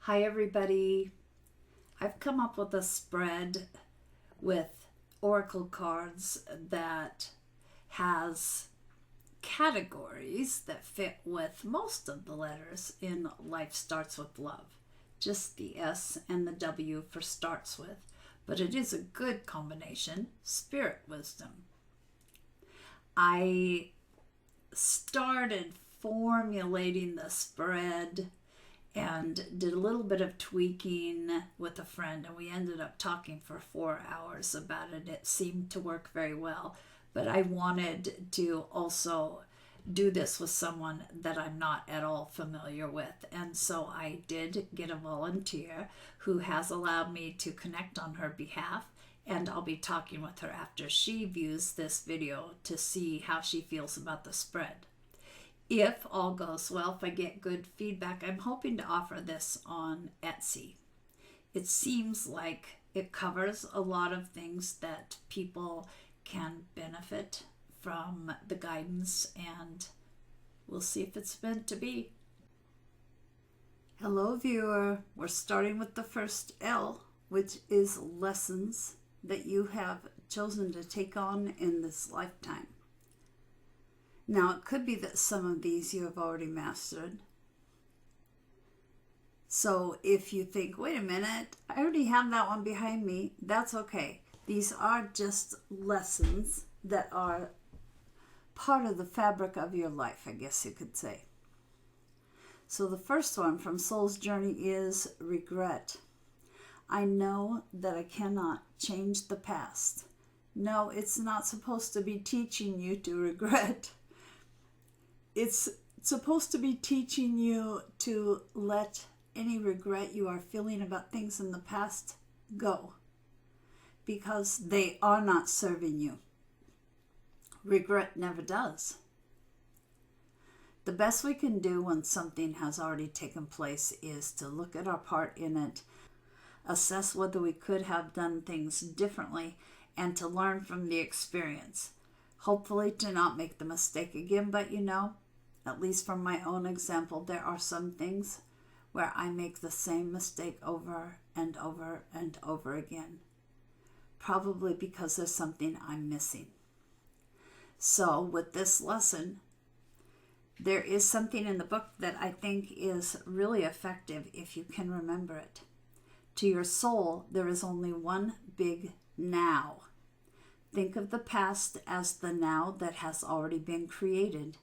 Hi everybody. I've come up with a spread with oracle cards that has categories that fit with most of the letters in Life Starts With Love. Just the S and the W for starts with, but it is a good combination, spirit wisdom. I started formulating the spread and did a little bit of tweaking with a friend, and we ended up talking for 4 hours about it. It seemed to work very well, but I wanted to also do this with someone that I'm not at all familiar with, and so I did get a volunteer who has allowed me to connect on her behalf, and I'll be talking with her after she views this video to see how she feels about the spread. If all goes well, if I get good feedback, I'm hoping to offer this on Etsy. It seems like it covers a lot of things that people can benefit from the guidance, and we'll see if it's meant to be. Hello, viewer. We're starting with the first L, which is lessons that you have chosen to take on in this lifetime. Now, it could be that some of these you have already mastered. So if you think, wait a minute, I already have that one behind me, that's okay. These are just lessons that are part of the fabric of your life, I guess you could say. So the first one from Soul's Journey is regret. I know that I cannot change the past. No, it's not supposed to be teaching you to regret. It's supposed to be teaching you to let any regret you are feeling about things in the past go, because they are not serving you. Regret never does. The best we can do when something has already taken place is to look at our part in it, assess whether we could have done things differently, and to learn from the experience. Hopefully to not make the mistake again, but at least from my own example, there are some things where I make the same mistake over and over and over again. Probably because there's something I'm missing. So with this lesson, there is something in the book that I think is really effective if you can remember it. To your soul, there is only one big now. Think of the past as the now that has already been created,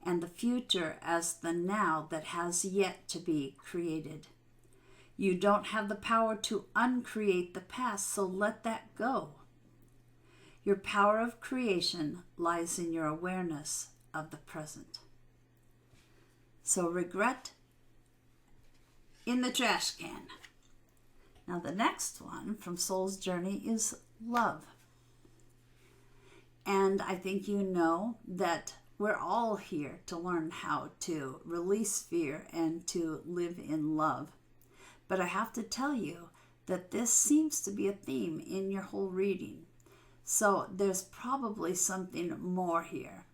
and the future as the now that has yet to be created. You don't have the power to uncreate the past, so let that go. Your power of creation lies in your awareness of the present. So regret in the trash can. Now the next one from Soul's Journey is love. And I think you know that we're all here to learn how to release fear and to live in love. But I have to tell you that this seems to be a theme in your whole reading. So there's probably something more here.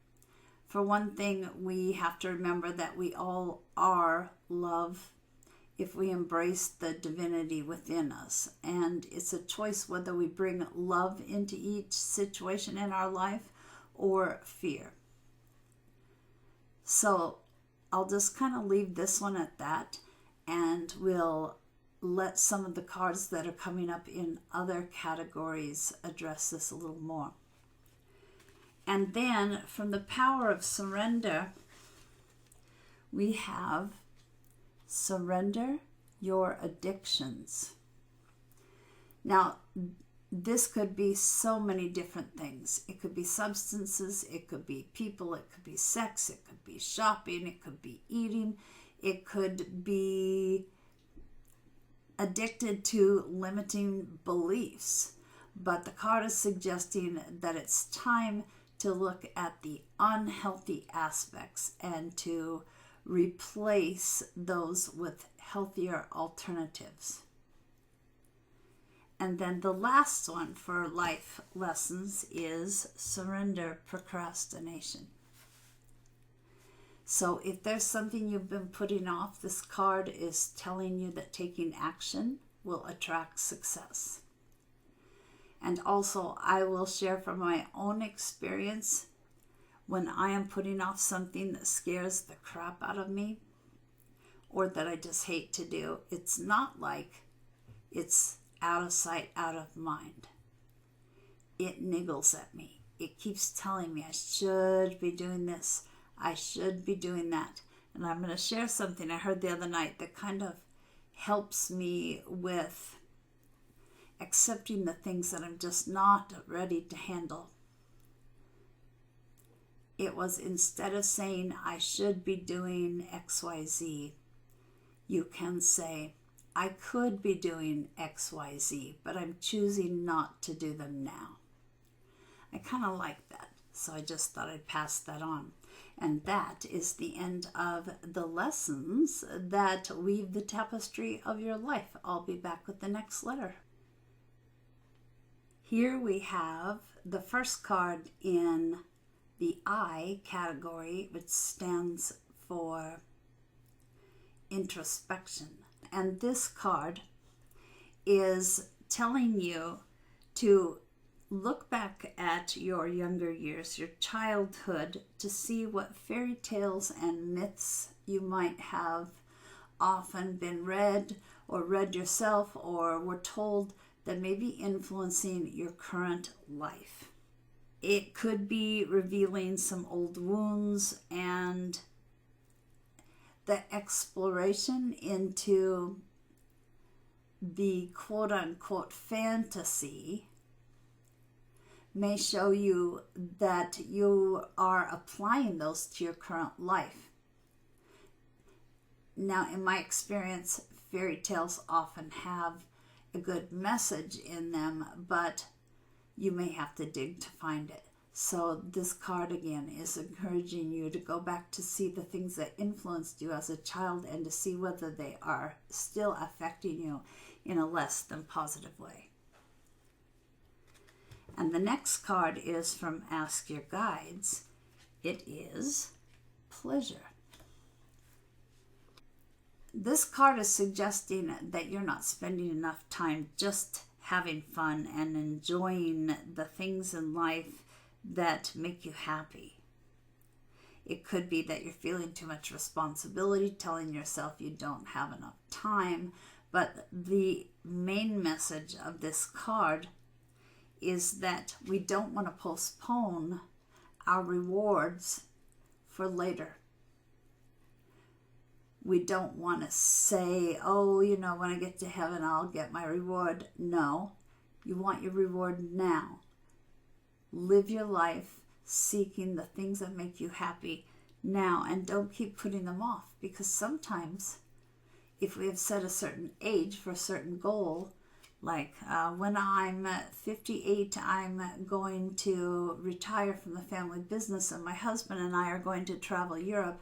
For one thing, we have to remember that we all are love if we embrace the divinity within us. And it's a choice whether we bring love into each situation in our life or fear. So I'll just kind of leave this one at that, and we'll let some of the cards that are coming up in other categories address this a little more. And then from the power of surrender, we have surrender your addictions. Now, this could be so many different things. It could be substances, it could be people, it could be sex, it could be shopping, it could be eating, it could be addicted to limiting beliefs. But the card is suggesting that it's time to look at the unhealthy aspects and to replace those with healthier alternatives. And then the last one for life lessons is surrender procrastination. So if there's something you've been putting off, this card is telling you that taking action will attract success. And also, I will share from my own experience, when I am putting off something that scares the crap out of me or that I just hate to do, it's not like it's out of sight, out of mind. It niggles at me. It keeps telling me I should be doing this, I should be doing that. And I'm going to share something I heard the other night that kind of helps me with accepting the things that I'm just not ready to handle. It was, instead of saying I should be doing XYZ, you can say I could be doing XYZ, but I'm choosing not to do them now. I kind of like that, so I just thought I'd pass that on. And that is the end of the lessons that weave the tapestry of your life. I'll be back with the next letter. Here we have the first card in the I category, which stands for introspection. And this card is telling you to look back at your younger years, your childhood, to see what fairy tales and myths you might have often been read or read yourself or were told that may be influencing your current life. It could be revealing some old wounds and the exploration into the quote-unquote fantasy may show you that you are applying those to your current life. Now, in my experience, fairy tales often have a good message in them, but you may have to dig to find it. So this card again is encouraging you to go back to see the things that influenced you as a child and to see whether they are still affecting you in a less than positive way. And the next card is from Ask Your Guides. It is pleasure. This card is suggesting that you're not spending enough time just having fun and enjoying the things in life that make you happy. It could be that you're feeling too much responsibility, telling yourself you don't have enough time, but the main message of this card is that we don't want to postpone our rewards for later. We don't want to say, oh, when I get to heaven, I'll get my reward. No, you want your reward now. Live your life seeking the things that make you happy now, and don't keep putting them off, because sometimes if we have set a certain age for a certain goal, like when I'm 58, I'm going to retire from the family business and my husband and I are going to travel Europe.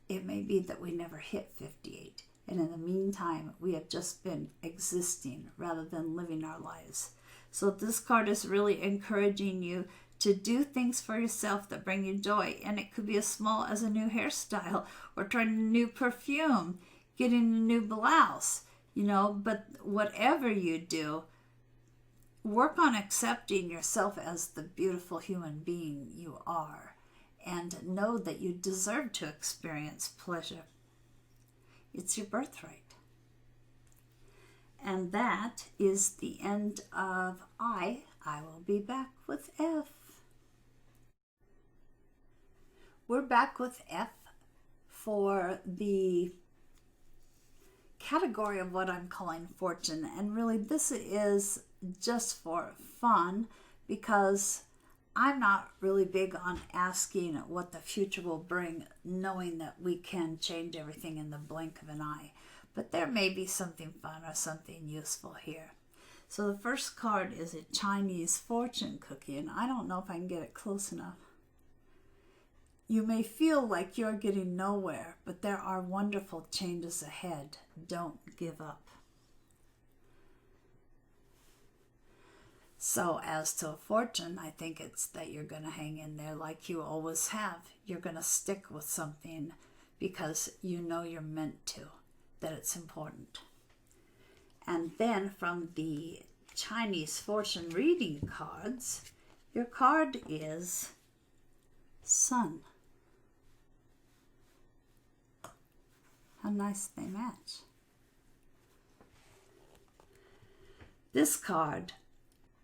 It may be that we never hit 58. And in the meantime, we have just been existing rather than living our lives. So this card is really encouraging you to do things for yourself that bring you joy. And it could be as small as a new hairstyle or trying a new perfume, getting a new blouse. But whatever you do, work on accepting yourself as the beautiful human being you are, and know that you deserve to experience pleasure. It's your birthright. And that is the end of I. I will be back with F. We're back with F for the category of what I'm calling fortune, and really this is just for fun, because I'm not really big on asking what the future will bring, knowing that we can change everything in the blink of an eye, but there may be something fun or something useful here. So the first card is a Chinese fortune cookie, and I don't know if I can get it close enough. You may feel like you're getting nowhere, but there are wonderful changes ahead. Don't give up. So as to a fortune, I think it's that you're going to hang in there like you always have. You're going to stick with something because you know you're meant to, that it's important. And then from the Chinese fortune reading cards, your card is Sun. How nice they match. This card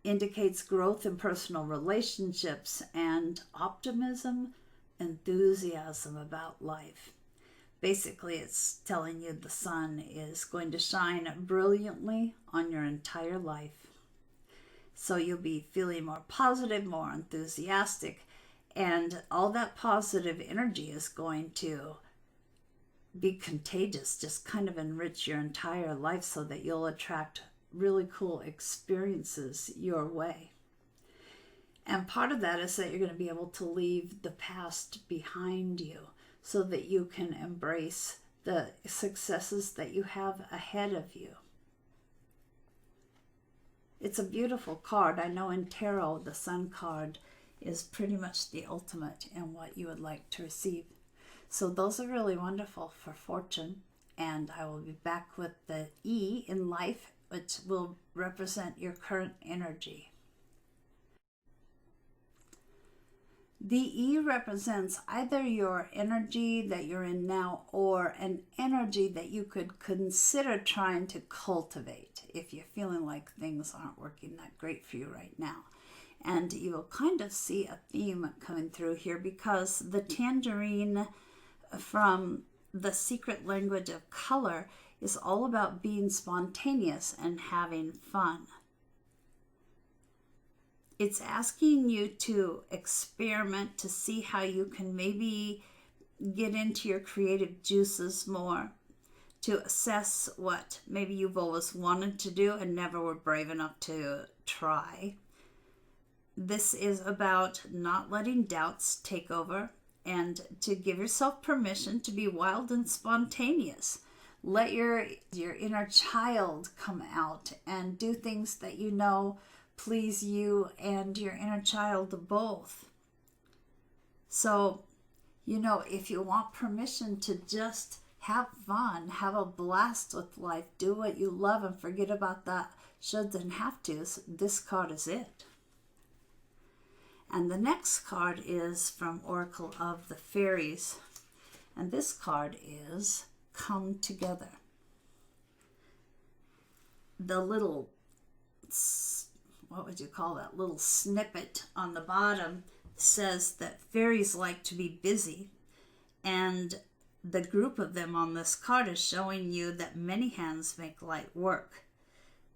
indicates growth in personal relationships and optimism, enthusiasm about life. Basically, it's telling you the sun is going to shine brilliantly on your entire life. So you'll be feeling more positive, more enthusiastic, and all that positive energy is going to be contagious, just kind of enrich your entire life so that you'll attract really cool experiences your way. And part of that is that you're going to be able to leave the past behind you so that you can embrace the successes that you have ahead of you. It's a beautiful card. I know in tarot, the Sun card is pretty much the ultimate in what you would like to receive. So those are really wonderful for fortune. And I will be back with the E in life, which will represent your current energy. The E represents either your energy that you're in now or an energy that you could consider trying to cultivate if you're feeling like things aren't working that great for you right now. And you will kind of see a theme coming through here because the tangerine from the secret language of color is all about being spontaneous and having fun. It's asking you to experiment to see how you can maybe get into your creative juices more, to assess what maybe you've always wanted to do and never were brave enough to try. This is about not letting doubts take over and to give yourself permission to be wild and spontaneous. Let your inner child come out and do things that you know please you and your inner child both. So, if you want permission to just have fun, have a blast with life, do what you love and forget about the shoulds and have-tos, this card is it. And the next card is from Oracle of the Fairies. And this card is Come Together. The little, what would you call that, little snippet on the bottom says that fairies like to be busy. And the group of them on this card is showing you that many hands make light work.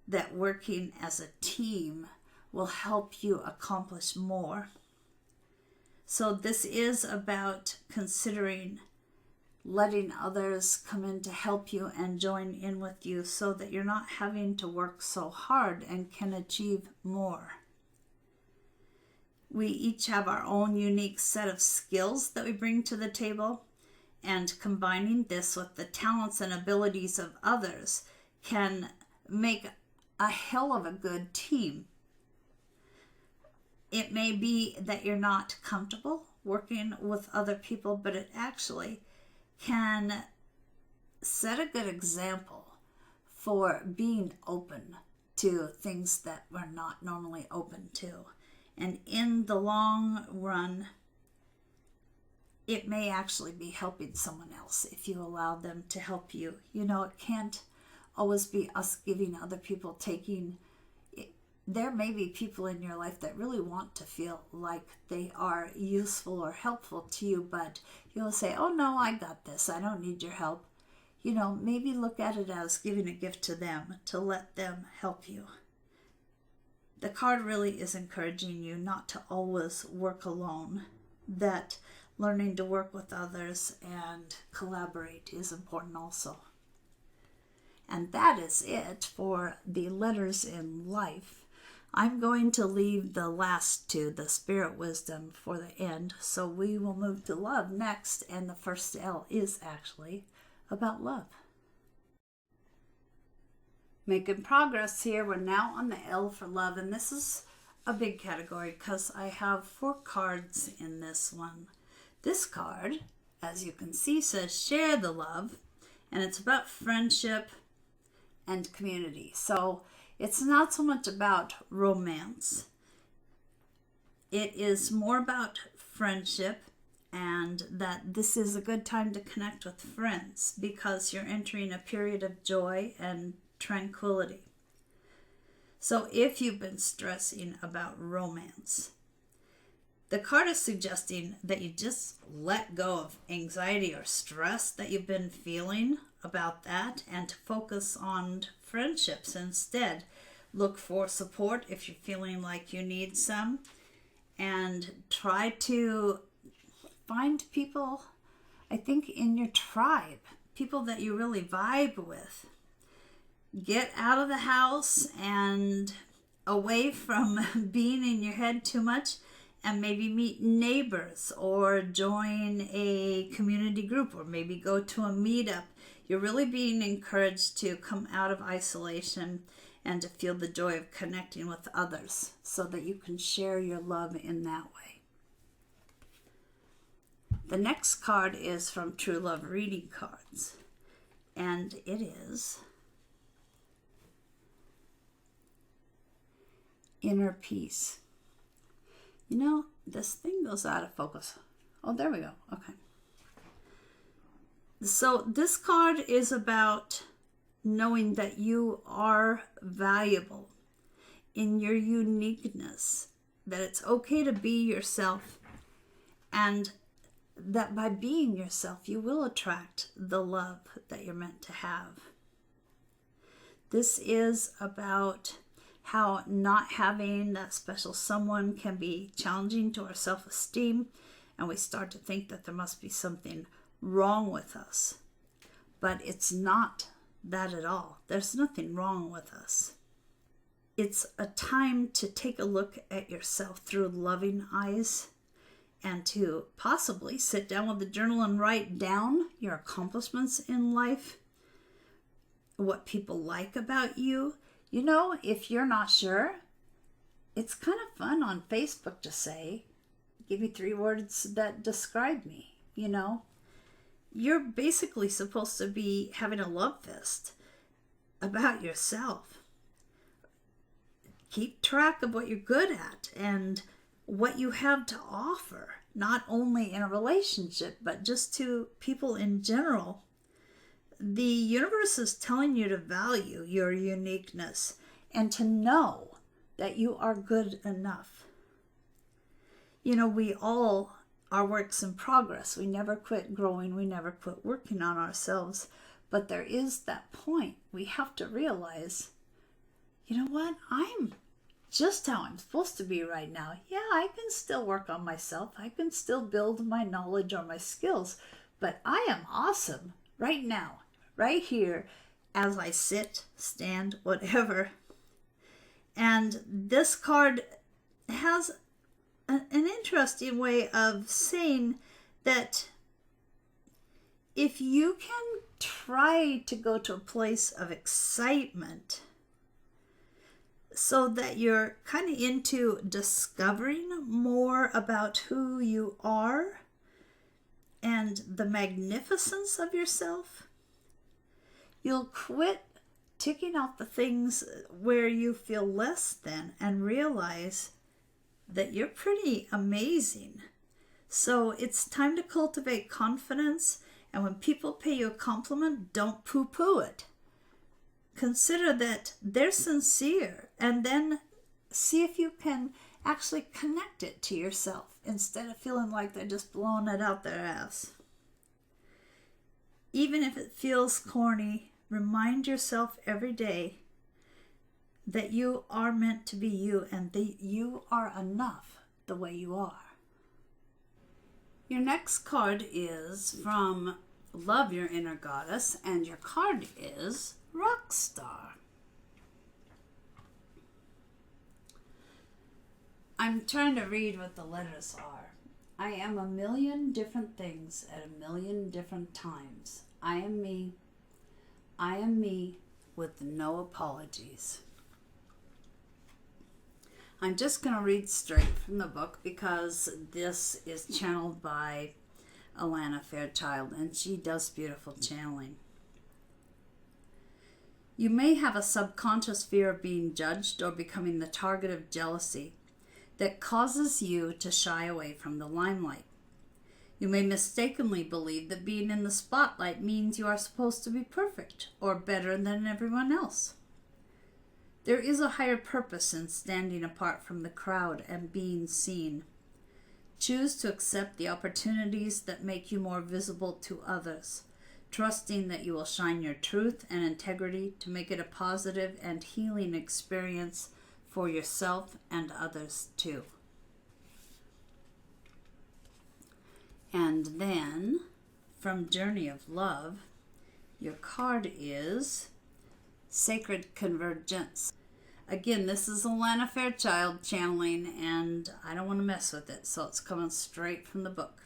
That working as a team will help you accomplish more. So this is about considering letting others come in to help you and join in with you so that you're not having to work so hard and can achieve more. We each have our own unique set of skills that we bring to the table, and combining this with the talents and abilities of others can make a hell of a good team. It may be that you're not comfortable working with other people, but it actually can set a good example for being open to things that we're not normally open to. And in the long run, it may actually be helping someone else if you allow them to help you. It can't always be us giving other people taking. There may be people in your life that really want to feel like they are useful or helpful to you, but you'll say, oh no, I got this. I don't need your help. Maybe look at it as giving a gift to them to let them help you. The card really is encouraging you not to always work alone, that learning to work with others and collaborate is important also. And that is it for the letters in life. I'm going to leave the last two, the spirit wisdom, for the end. So we will move to love next. And the first L is actually about love. Making progress here. We're now on the L for love. And this is a big category because I have 4 cards in this one. This card, as you can see, says share the love, and it's about friendship and community. So it's not so much about romance. It is more about friendship, and that this is a good time to connect with friends because you're entering a period of joy and tranquility. So if you've been stressing about romance, the card is suggesting that you just let go of anxiety or stress that you've been feeling about that and to focus on friendships instead. Look for support if you're feeling like you need some, and try to find people, I think, in your tribe, people that you really vibe with. Get out of the house and away from being in your head too much, and maybe meet neighbors or join a community group or maybe go to a meetup. You're really being encouraged to come out of isolation and to feel the joy of connecting with others so that you can share your love in that way. The next card is from True Love Reading Cards, and it is Inner Peace. You know, this thing goes out of focus. Oh, there we go. Okay. So this card is about knowing that you are valuable in your uniqueness, that it's okay to be yourself, and that by being yourself, you will attract the love that you're meant to have. This is about how not having that special someone can be challenging to our self-esteem, and we start to think that there must be something wrong with us. But it's not that at all. There's nothing wrong with us. It's a time to take a look at yourself through loving eyes, and to possibly sit down with a journal and write down your accomplishments in life, what people like about you. You know, if you're not sure, it's kind of fun on Facebook to say, give me 3 words that describe me, you know. You're basically supposed to be having a love fest about yourself. Keep track of what you're good at and what you have to offer, not only in a relationship, but just to people in general. The universe is telling you to value your uniqueness and to know that you are good enough. You know, we all are works in progress. We never quit growing. We never quit working on ourselves. But there is that point we have to realize, you know what? I'm just how I'm supposed to be right now. Yeah, I can still work on myself. I can still build my knowledge or my skills. But I am awesome right now, right here, as I sit, stand, whatever. And this card has an interesting way of saying that if you can try to go to a place of excitement so that you're kind of into discovering more about who you are and the magnificence of yourself, you'll quit ticking off the things where you feel less than and realize that you're pretty amazing. So it's time to cultivate confidence, and when people pay you a compliment, don't poo-poo it. Consider that they're sincere, and then see if you can actually connect it to yourself instead of feeling like they're just blowing it out their ass. Even if it feels corny, remind yourself every day that you are meant to be you and that you are enough the way you are. Your next card is from Love Your Inner Goddess, and your card is Rockstar. I'm trying to read what the letters are. I am a million different things at a million different times. I am me. I am me with no apologies. I'm just going to read straight from the book because this is channeled by Alana Fairchild, and she does beautiful channeling. You may have a subconscious fear of being judged or becoming the target of jealousy that causes you to shy away from the limelight. You may mistakenly believe that being in the spotlight means you are supposed to be perfect or better than everyone else. There is a higher purpose in standing apart from the crowd and being seen. Choose to accept the opportunities that make you more visible to others, trusting that you will shine your truth and integrity to make it a positive and healing experience for yourself and others too. And then, from Journey of Love, your card is Sacred Convergence. Again, this is Alana Fairchild channeling, and I don't want to mess with it, so it's coming straight from the book.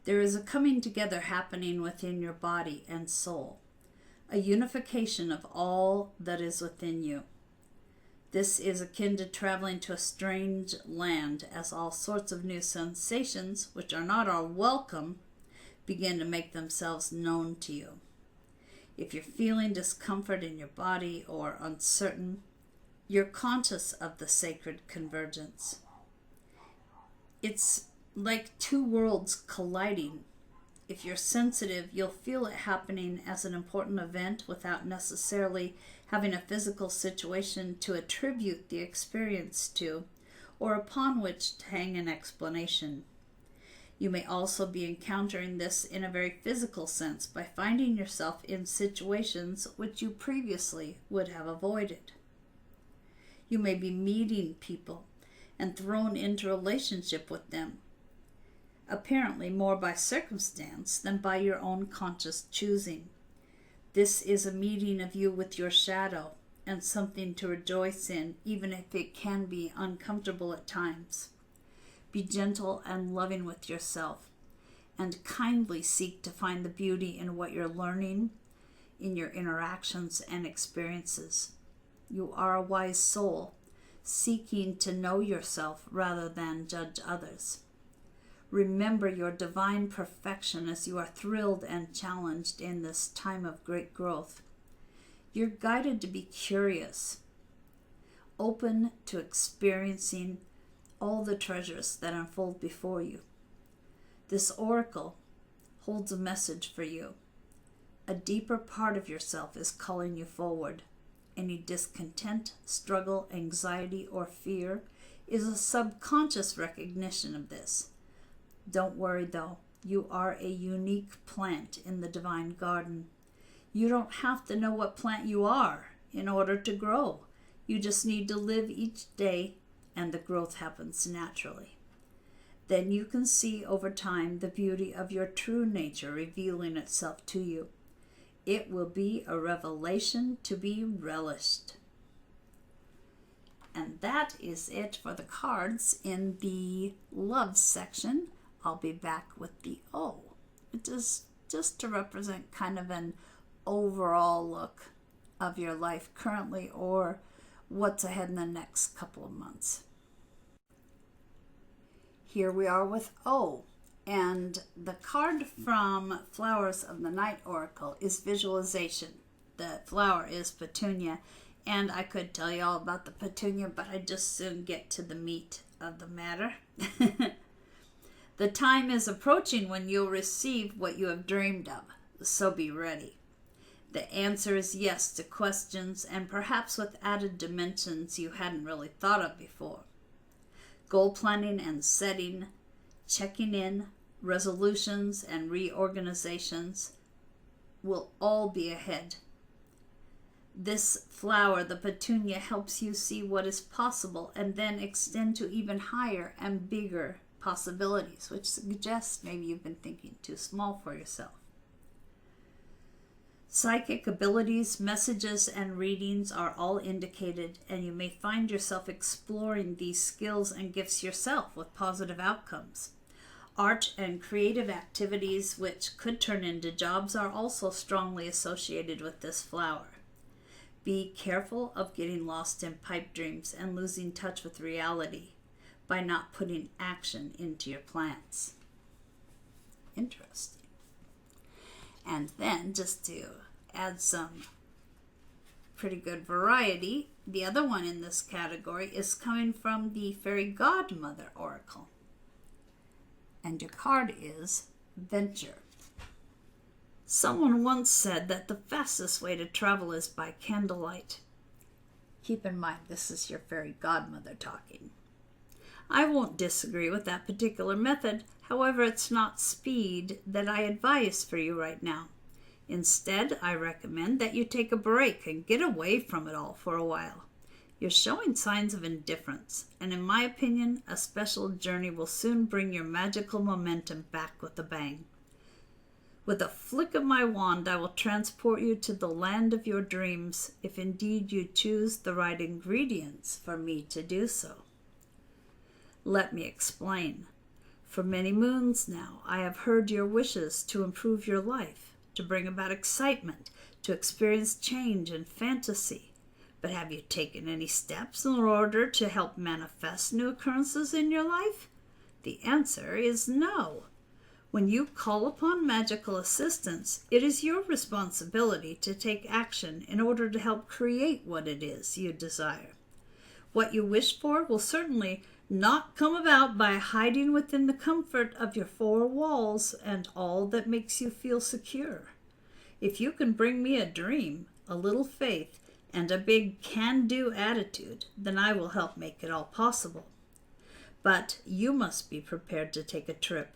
There is a coming together happening within your body and soul, a unification of all that is within you. This is akin to traveling to a strange land, as all sorts of new sensations, which are not all welcome, begin to make themselves known to you. If you're feeling discomfort in your body or uncertain, you're conscious of the sacred convergence. It's like two worlds colliding. If you're sensitive, you'll feel it happening as an important event without necessarily having a physical situation to attribute the experience to or upon which to hang an explanation. You may also be encountering this in a very physical sense by finding yourself in situations which you previously would have avoided. You may be meeting people and thrown into a relationship with them, apparently more by circumstance than by your own conscious choosing. This is a meeting of you with your shadow and something to rejoice in, even if it can be uncomfortable at times. Be gentle and loving with yourself, and kindly seek to find the beauty in what you're learning in your interactions and experiences. You are a wise soul, seeking to know yourself rather than judge others. Remember your divine perfection as you are thrilled and challenged in this time of great growth. You're guided to be curious, open to experiencing all the treasures that unfold before you. This oracle holds a message for you. A deeper part of yourself is calling you forward. Any discontent, struggle, anxiety, or fear is a subconscious recognition of this. Don't worry though, you are a unique plant in the divine garden. You don't have to know what plant you are in order to grow. You just need to live each day, and the growth happens naturally. Then you can see over time the beauty of your true nature revealing itself to you. It will be a revelation to be relished. And that is it for the cards in the love section. I'll be back with the O, which is just to represent kind of an overall look of your life currently or what's ahead in the next couple of months. Here we are with O, and the card from Flowers of the Night Oracle is visualization. The flower is petunia, and I could tell you all about the petunia, but I'd just soon get to the meat of the matter. The time is approaching when you'll receive what you have dreamed of, so be ready. The answer is yes to questions, and perhaps with added dimensions you hadn't really thought of before. Goal planning and setting, checking in, resolutions and reorganizations will all be ahead. This flower, the petunia, helps you see what is possible and then extend to even higher and bigger possibilities, which suggests maybe you've been thinking too small for yourself. Psychic abilities, messages, and readings are all indicated, and you may find yourself exploring these skills and gifts yourself with positive outcomes. Art and creative activities, which could turn into jobs, are also strongly associated with this flower. Be careful of getting lost in pipe dreams and losing touch with reality by not putting action into your plans. Interesting. And then, just to add some pretty good variety, the other one in this category is coming from the Fairy Godmother Oracle. And your card is Venture. Someone once said that the fastest way to travel is by candlelight. Keep in mind, this is your fairy godmother talking. I won't disagree with that particular method. However, it's not speed that I advise for you right now. Instead, I recommend that you take a break and get away from it all for a while. You're showing signs of indifference, and in my opinion, a special journey will soon bring your magical momentum back with a bang. With a flick of my wand, I will transport you to the land of your dreams, if indeed you choose the right ingredients for me to do so. Let me explain. For many moons now, I have heard your wishes to improve your life, to bring about excitement, to experience change and fantasy. But have you taken any steps in order to help manifest new occurrences in your life? The answer is no. When you call upon magical assistance, it is your responsibility to take action in order to help create what it is you desire. What you wish for will certainly not come about by hiding within the comfort of your four walls and all that makes you feel secure. If you can bring me a dream, a little faith, and a big can-do attitude, then I will help make it all possible. But you must be prepared to take a trip,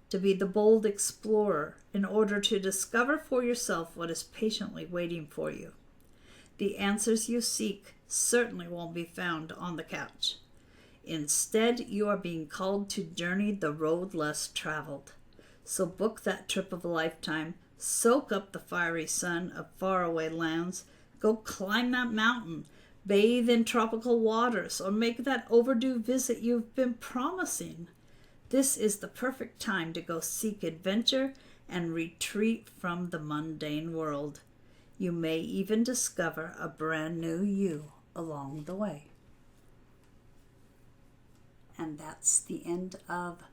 to be the bold explorer in order to discover for yourself what is patiently waiting for you. The answers you seek certainly won't be found on the couch. Instead, you are being called to journey the road less traveled. So book that trip of a lifetime, soak up the fiery sun of faraway lands, go climb that mountain, bathe in tropical waters, or make that overdue visit you've been promising. This is the perfect time to go seek adventure and retreat from the mundane world. You may even discover a brand new you along the way. And that's the end of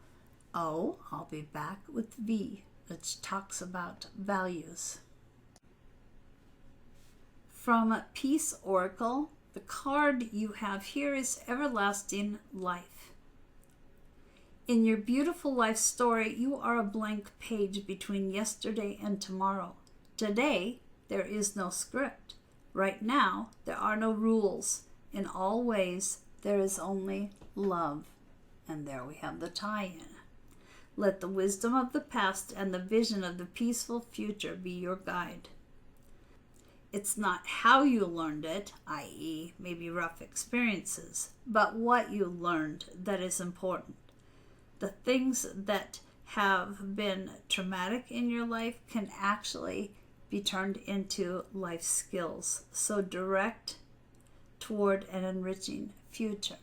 O. I'll be back with V, which talks about values. From Peace Oracle, the card you have here is Everlasting Life. In your beautiful life story, you are a blank page between yesterday and tomorrow. Today, there is no script. Right now, there are no rules. In all ways, there is only love. And there we have the tie-in. Let the wisdom of the past and the vision of the peaceful future be your guide. It's not how you learned it, i.e., maybe rough experiences, but what you learned that is important. The things that have been traumatic in your life can actually be turned into life skills. So direct toward an enriching future.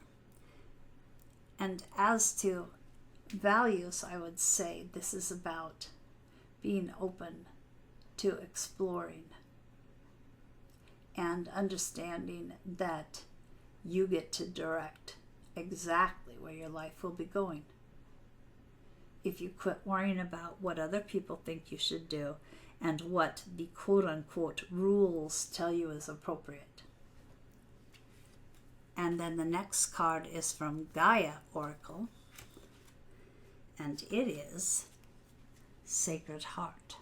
And as to values, I would say this is about being open to exploring and understanding that you get to direct exactly where your life will be going. If you quit worrying about what other people think you should do and what the quote-unquote rules tell you is appropriate. And then the next card is from Gaia Oracle, and it is Sacred Heart.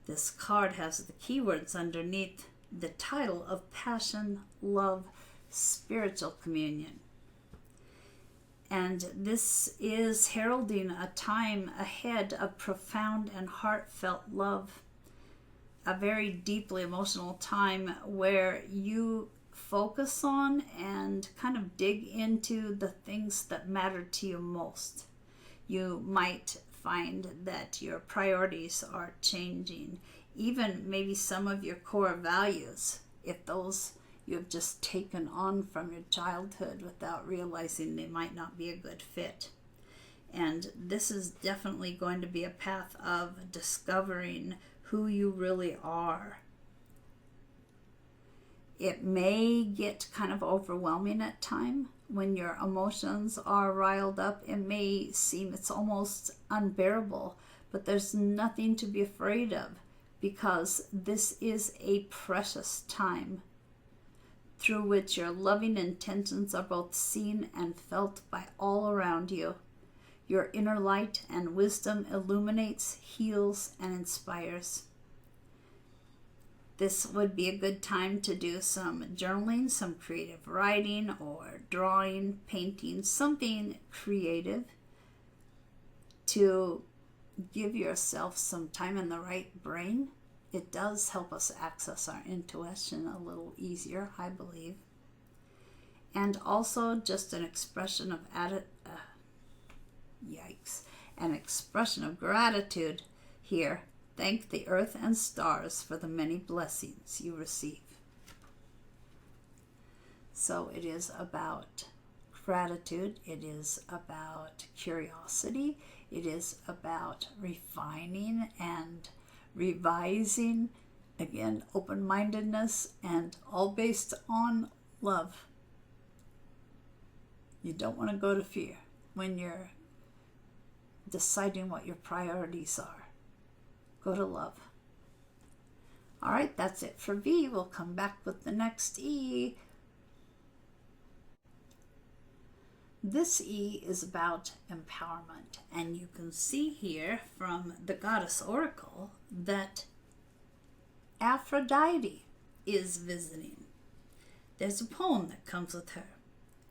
This card has the keywords underneath the title of Passion, Love, Spiritual Communion. And this is heralding a time ahead of profound and heartfelt love. A very deeply emotional time where you focus on and kind of dig into the things that matter to you most. You might find that your priorities are changing, even maybe some of your core values, if those you have just taken on from your childhood without realizing they might not be a good fit. And this is definitely going to be a path of discovering who you really are. It may get kind of overwhelming at times. When your emotions are riled up, it may seem it's almost unbearable, but there's nothing to be afraid of, because this is a precious time through which your loving intentions are both seen and felt by all around you. Your inner light and wisdom illuminates, heals, and inspires. This would be a good time to do some journaling, some creative writing, or drawing, painting, something creative to give yourself some time in the right brain. It does help us access our intuition a little easier, I believe. And also just an expression of an expression of gratitude here. Thank the earth and stars for the many blessings you receive. So it is about gratitude. It is about curiosity. It is about refining and revising. Again, open-mindedness, and all based on love. You don't want to go to fear when you're deciding what your priorities are. Go to love. All right, that's it for V. We'll come back with the next E. This E is about empowerment, and you can see here from the Goddess Oracle that Aphrodite is visiting. There's a poem that comes with her.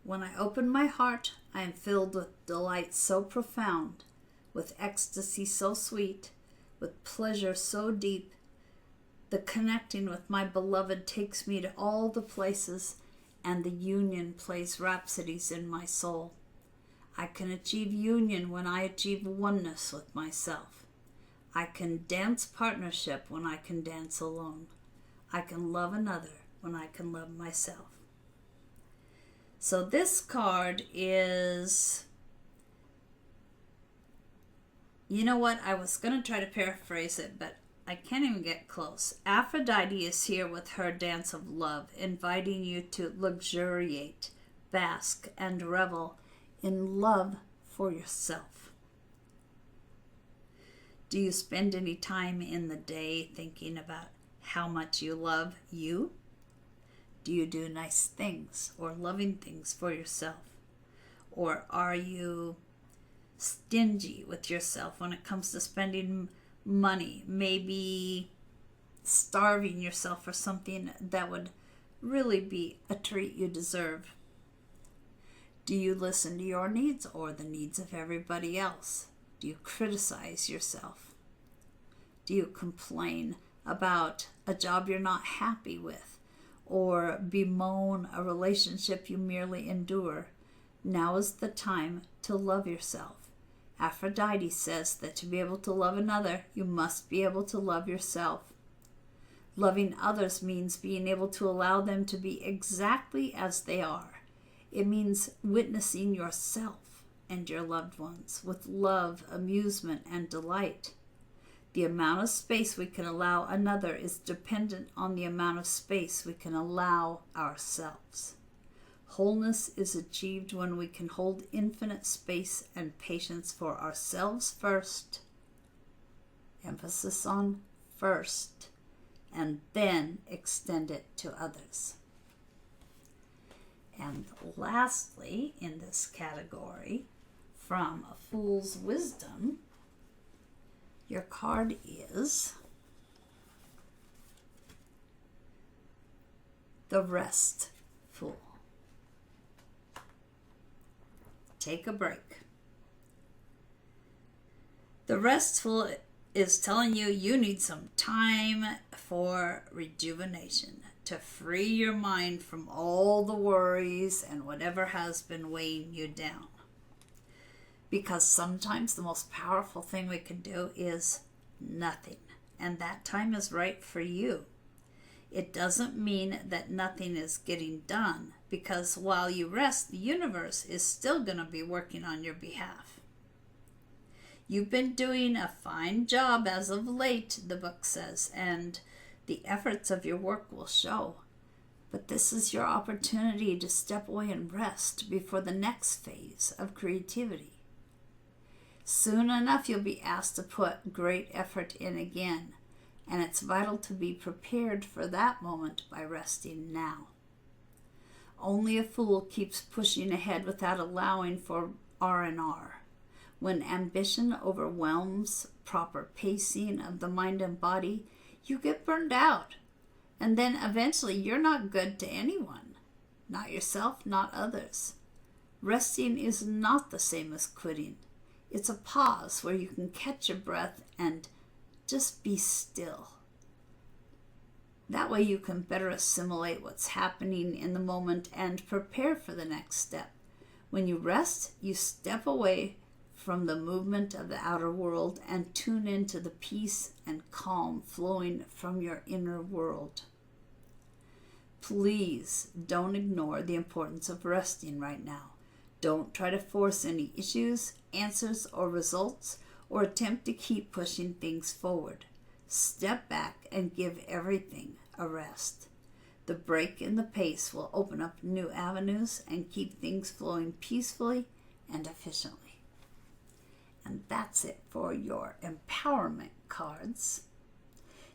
When I open my heart, I am filled with delight so profound, with ecstasy so sweet, with pleasure so deep. The connecting with my beloved takes me to all the places, and the union plays rhapsodies in my soul. I can achieve union when I achieve oneness with myself. I can dance partnership when I can dance alone. I can love another when I can love myself. So this card is, you know what, I was going to try to paraphrase it, but I can't even get close. Aphrodite is here with her dance of love, inviting you to luxuriate, bask, and revel in love for yourself. Do you spend any time in the day thinking about how much you love you? Do you do nice things or loving things for yourself? Or are you stingy with yourself when it comes to spending money, maybe starving yourself for something that would really be a treat you deserve? Do you listen to your needs or the needs of everybody else? Do you criticize yourself? Do you complain about a job you're not happy with, or bemoan a relationship you merely endure? Now is the time to love yourself. Aphrodite says that to be able to love another, you must be able to love yourself. Loving others means being able to allow them to be exactly as they are. It means witnessing yourself and your loved ones with love, amusement, and delight. The amount of space we can allow another is dependent on the amount of space we can allow ourselves. Wholeness is achieved when we can hold infinite space and patience for ourselves first, emphasis on first, and then extend it to others. And lastly, in this category, from A Fool's Wisdom, your card is the Restful. Take a break. The Restful is telling you you need some time for rejuvenation, to free your mind from all the worries and whatever has been weighing you down. Because sometimes the most powerful thing we can do is nothing, and that time is right for you. It doesn't mean that nothing is getting done, because while you rest, the universe is still going to be working on your behalf. You've been doing a fine job as of late, the book says, and the efforts of your work will show. But this is your opportunity to step away and rest before the next phase of creativity. Soon enough, you'll be asked to put great effort in again, and it's vital to be prepared for that moment by resting now. Only a fool keeps pushing ahead without allowing for R&R. When ambition overwhelms proper pacing of the mind and body, you get burned out. And then eventually you're not good to anyone. Not yourself, not others. Resting is not the same as quitting. It's a pause where you can catch your breath and just be still. That way you can better assimilate what's happening in the moment and prepare for the next step. When you rest, you step away from the movement of the outer world and tune into the peace and calm flowing from your inner world. Please don't ignore the importance of resting right now. Don't try to force any issues, answers, or results, or attempt to keep pushing things forward. Step back and give everything a rest. The break in the pace will open up new avenues and keep things flowing peacefully and efficiently. And that's it for your empowerment cards.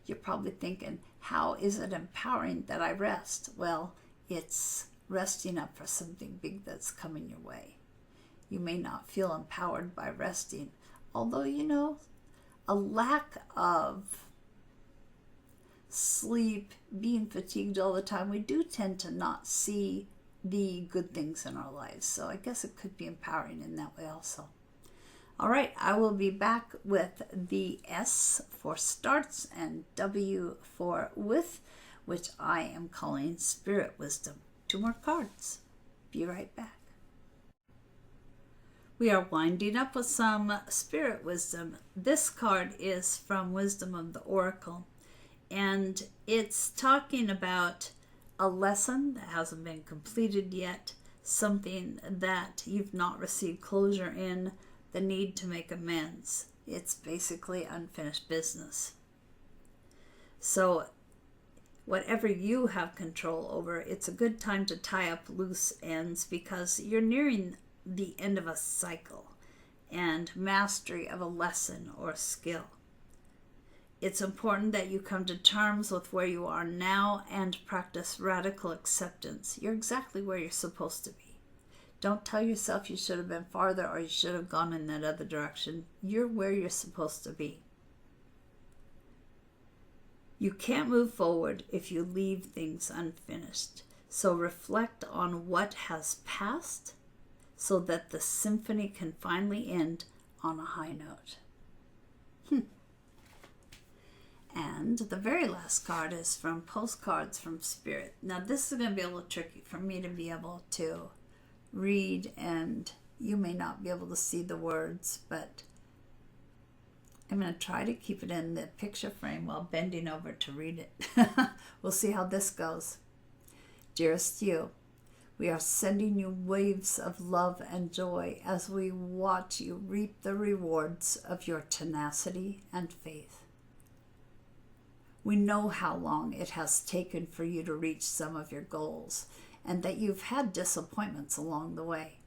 You're probably thinking, how is it empowering that I rest? Well, it's resting up for something big that's coming your way. You may not feel empowered by resting, although, a lack of sleep, being fatigued all the time, we do tend to not see the good things in our lives. So I guess it could be empowering in that way also. All right, I will be back with the S for starts and W for with, which I am calling Spirit Wisdom. 2 more cards. Be right back. We are winding up with some Spirit Wisdom. This card is from Wisdom of the Oracle, and it's talking about a lesson that hasn't been completed yet, something that you've not received closure in, the need to make amends. It's basically unfinished business. So whatever you have control over, it's a good time to tie up loose ends because you're nearing the end of a cycle and mastery of a lesson or skill. It's important that you come to terms with where you are now and practice radical acceptance. You're exactly where you're supposed to be. Don't tell yourself you should have been farther or you should have gone in that other direction. You're where you're supposed to be. You can't move forward if you leave things unfinished. So reflect on what has passed so that the symphony can finally end on a high note. And the very last card is from Postcards from Spirit. Now this is going to be a little tricky for me to be able to read, and you may not be able to see the words, but I'm going to try to keep it in the picture frame while bending over to read it. We'll see how this goes. Dearest you, we are sending you waves of love and joy as we watch you reap the rewards of your tenacity and faith. We know how long it has taken for you to reach some of your goals and that you've had disappointments along the way.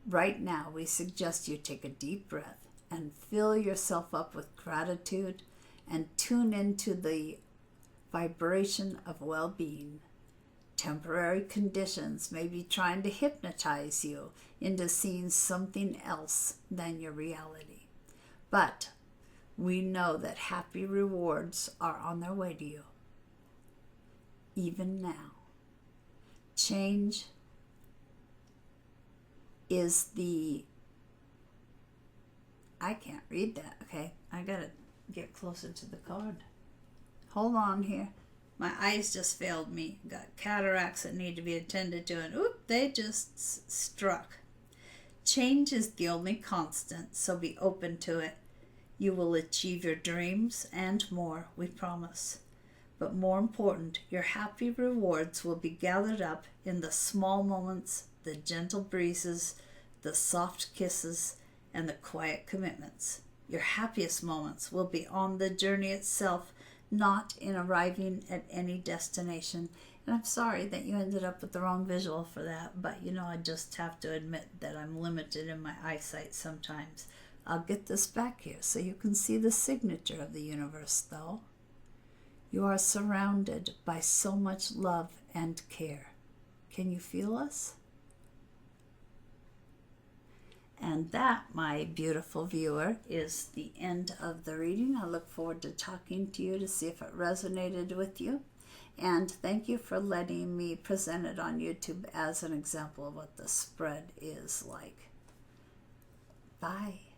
Right now, we suggest you take a deep breath and fill yourself up with gratitude and tune into the vibration of well-being. Temporary conditions may be trying to hypnotize you into seeing something else than your reality. But we know that happy rewards are on their way to you, even now. Change is I can't read that, okay? I gotta get closer to the card. Hold on here. My eyes just failed me. Got cataracts that need to be attended to, and they just struck. Change is the only constant, so be open to it. You will achieve your dreams and more, we promise. But more important, your happy rewards will be gathered up in the small moments, the gentle breezes, the soft kisses, and the quiet commitments. Your happiest moments will be on the journey itself, not in arriving at any destination. And I'm sorry that you ended up with the wrong visual for that, but you know, I just have to admit that I'm limited in my eyesight sometimes. I'll get this back here so you can see the signature of the universe, though. You are surrounded by so much love and care. Can you feel us? And that, my beautiful viewer, is the end of the reading. I look forward to talking to you to see if it resonated with you. And thank you for letting me present it on YouTube as an example of what the spread is like. Bye.